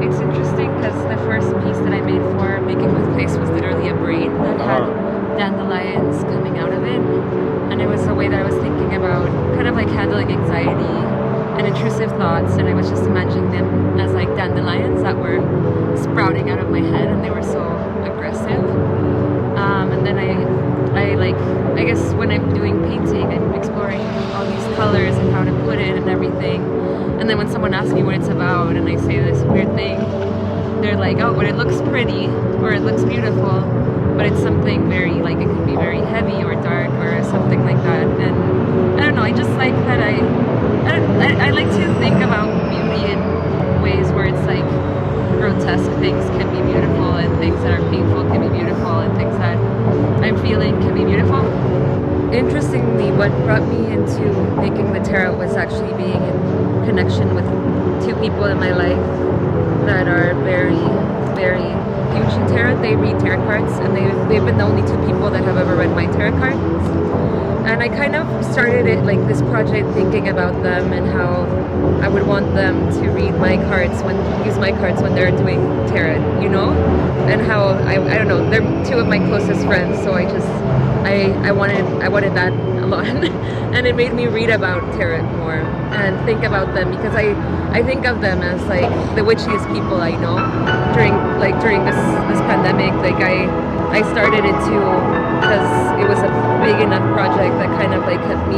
it's interesting because the first piece that I made for Making with Place was literally a braid that had dandelions coming out of it, and it was a way that I was thinking about kind of like handling anxiety and intrusive thoughts, and I was just imagining them as like dandelions that were sprouting out of my head, and they were so aggressive. And then I guess when I'm doing painting, I'm exploring all these colors and how to put it and everything. And then when someone asks me what it's about and I say this weird thing, they're like, oh, but it looks pretty or it looks beautiful, but it's something very, like, it could be very heavy or dark or something like that. And I don't know, I just like that I like to think about beauty in ways where it's like grotesque things can be beautiful and things that are painful can be beautiful and things that I'm feeling can be beautiful. Interestingly, what brought me into making the tarot was actually being in connection with two people in my life that are very, very huge in tarot. They read tarot cards, and they've been the only two people that have ever read my tarot cards. And I kind of started it, like, this project, thinking about them and how I would want them to read my cards use my cards when they're doing tarot, you know? And how I don't know, they're two of my closest friends, so I wanted that a lot. And it made me read about tarot more and think about them, because I think of them as like the witchiest people I know. During this pandemic, like I started it too because it was a big enough project that kind of like kept me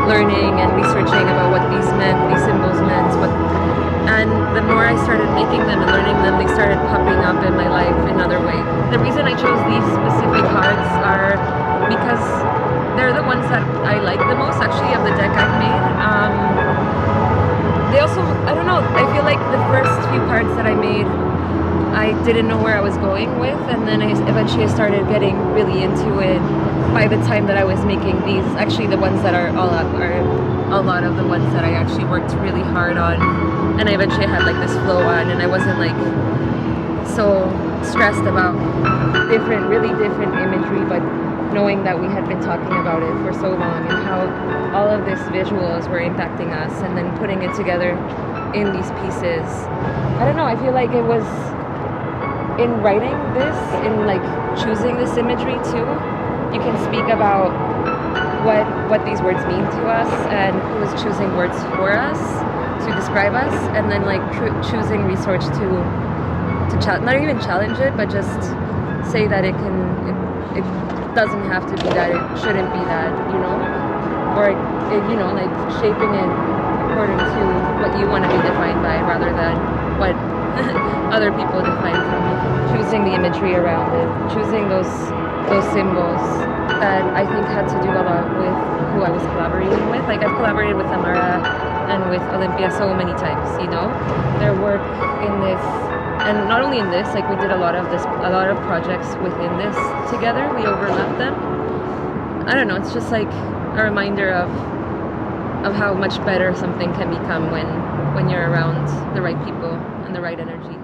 learning and researching about what these symbols meant. And the more I started making them and learning them, they started popping up in my life in other ways. The reason I chose these specific cards are because they're the ones that I like the most, actually, of the deck I've made. They also, I don't know, I feel like the first few cards that I made, I didn't know where I was going with, and then eventually I started getting really into it by the time that I was making these. Actually, the ones that are all up are a lot of the ones that I actually worked really hard on, and I eventually had like this flow on, and I wasn't like so stressed about really different imagery, but knowing that we had been talking about it for so long and how all of these visuals were impacting us, and then putting it together in these pieces. I don't know, I feel like it was in writing this, in like choosing this imagery too, you can speak about what these words mean to us and who is choosing words for us to describe us, and then like choosing research to not even challenge it, but just say that it doesn't have to be that, it shouldn't be that, you know, or you know, like shaping it according to what you want to be defined by rather than what other people define from you. Choosing the imagery around it, choosing those symbols that I think had to do a lot with who I was collaborating with. Like, I've collaborated with Amara and with Olympia so many times, you know, their work in this. And not only in this, like, we did a lot of projects within this together. We overlapped them. I don't know, it's just like a reminder of how much better something can become when you're around the right people and the right energy.